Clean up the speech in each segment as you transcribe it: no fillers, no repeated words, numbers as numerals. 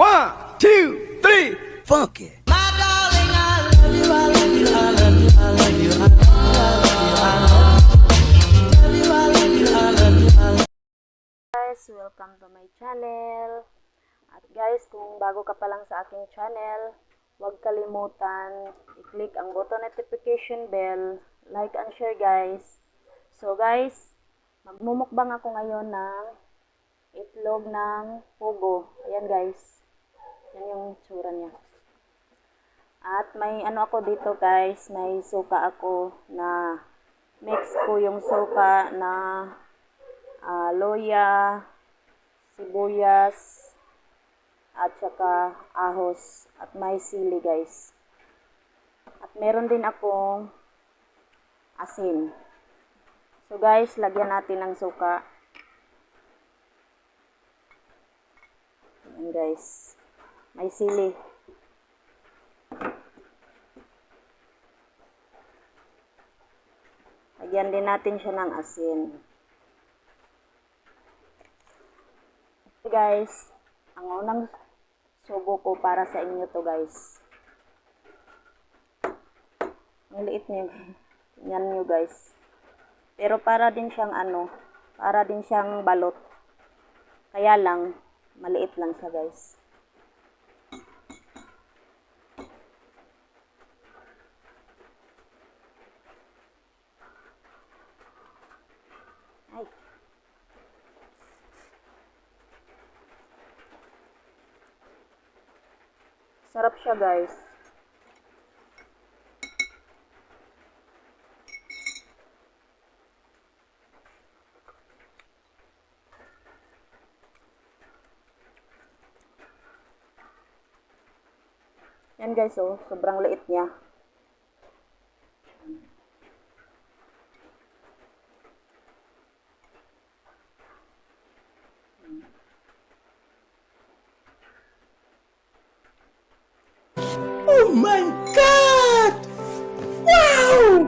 One, two, three, funky. Guys, welcome to my channel. At guys, kung bago ka pa lang sa aking channel, huwag kalimutan i-click ang button notification bell, like and share guys. So guys, magmumukbang ako ngayon ng itlog ng pugo. Ayan guys, yan yung tsura niya. At may ano ako dito guys, may suka ako na mix ko yung suka na luya, sibuyas, at saka ahos, at may sili guys. At meron din akong asin. So guys, lagyan natin ng suka. Ayan guys, may sili. Lagyan din natin siya ng asin. Guys, ang unang subo ko para sa inyo to guys. Ang liit niya. Yan nyo guys. Pero para din siyang para din siyang balot. Kaya lang, maliit lang siya guys. Ay. Sarap siya guys. Yan guys, oh, sobrang liit niya. Oh my God! Wow!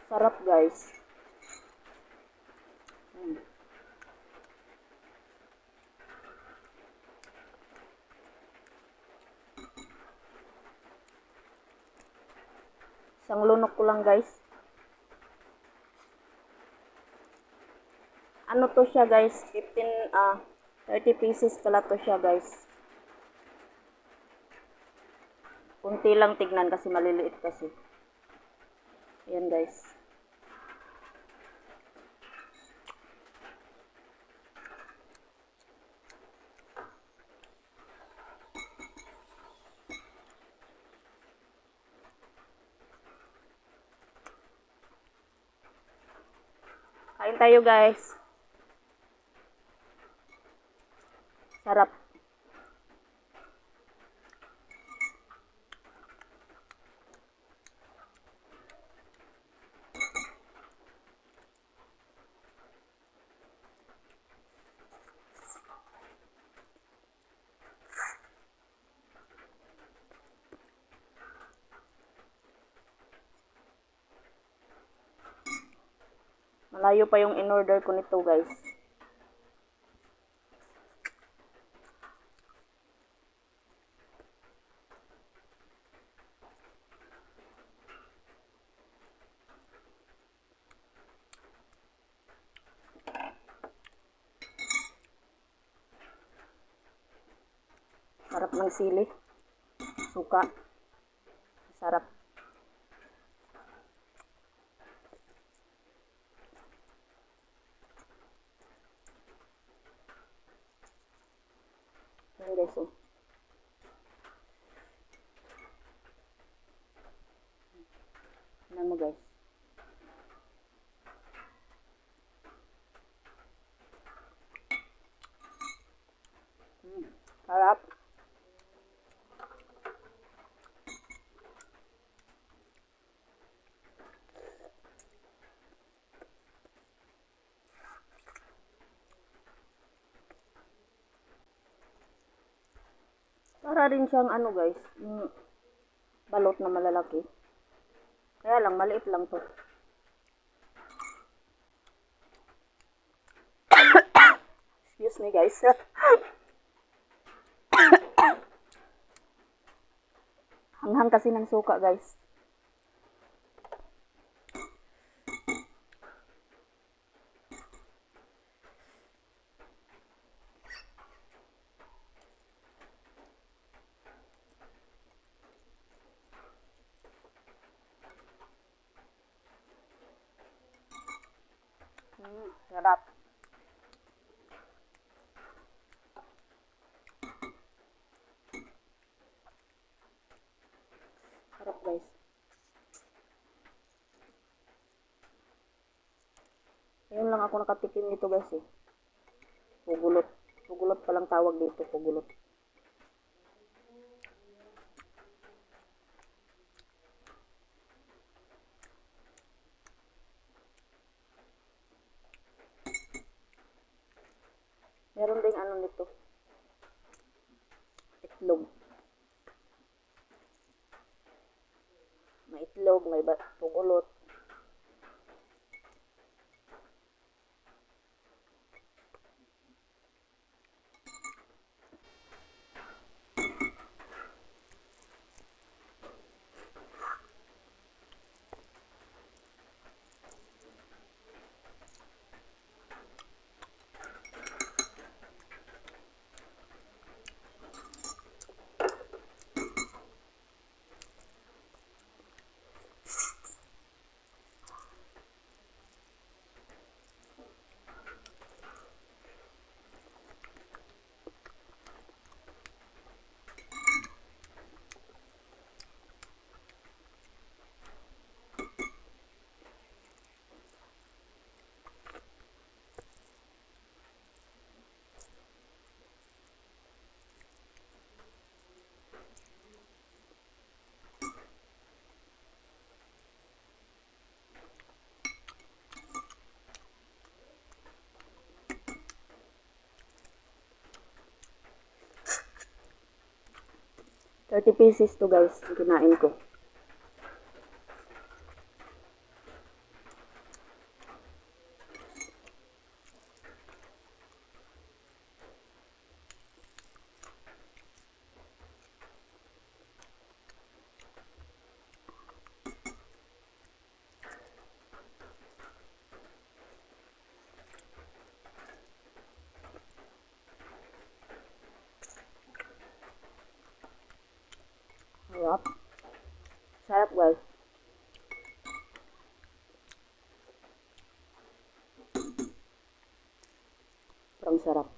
Sarap guys. Isang lunok ko lang guys. Ano to siya guys? 30 pieces pala to siya guys. Kunti lang tignan kasi maliliit kasi. Ayan guys. Kain tayo guys. Sarap. Malayo pa yung in-order ko nito guys. Sarap ng sili. Suka. Sarap. Yan guys, oh. Tignan mo guys. Sarap. Para rin siyang ano guys, yung balot na malalaki. Kaya lang, maliit lang to. Excuse me guys. Hanghang kasi ng suka guys. Sarap. Sarap guys. Ngayon lang ako nakatikim nito guys eh. Pugulot. Pugulot palang tawag dito. Pugulot. Meron ding ano nito. Itlog. May itlog, may pugulot. $30 to guys. Yung kinain ko. Sarap. Sarap guys. Parang sarap.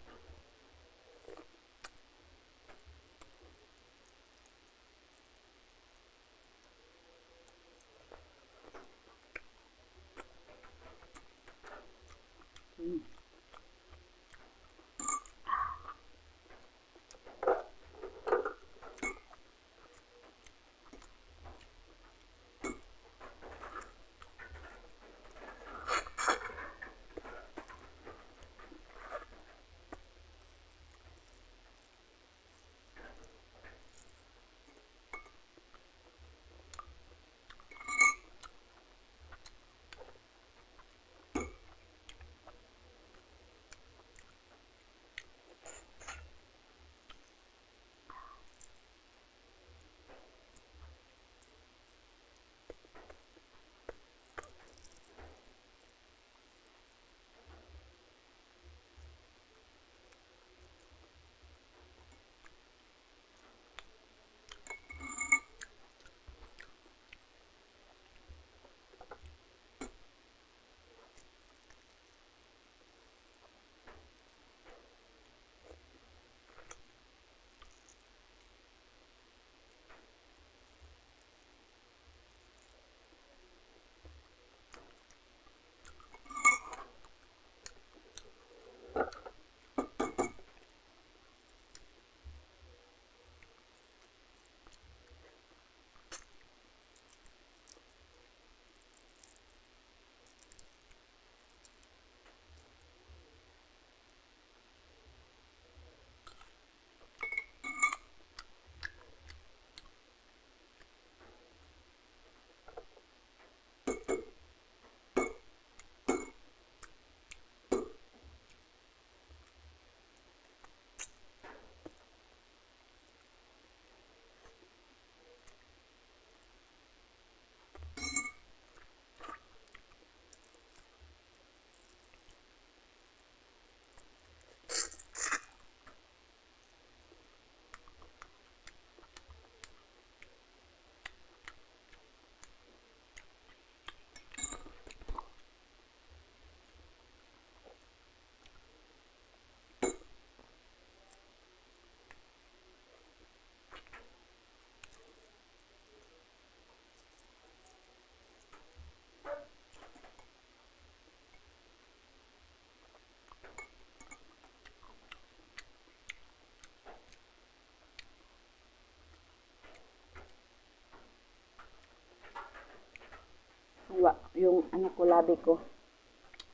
yung ano ko, labi ko.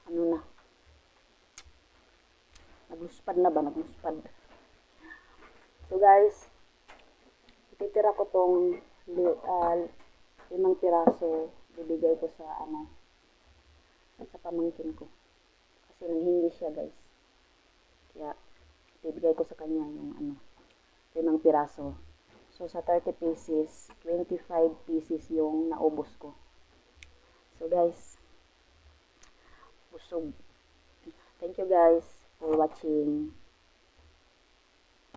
Ano na. Nagluspad na ba? Nagluspad. So guys, ititira ko tong 5 piraso. Bibigay ko sa ano, sa pamangkin ko. Kasi nanghingi siya guys. Kaya, bibigay ko sa kanya yung ano, 5 piraso. So, sa 30 pieces, 25 pieces yung naubos ko. So, guys, busog. Thank you guys for watching.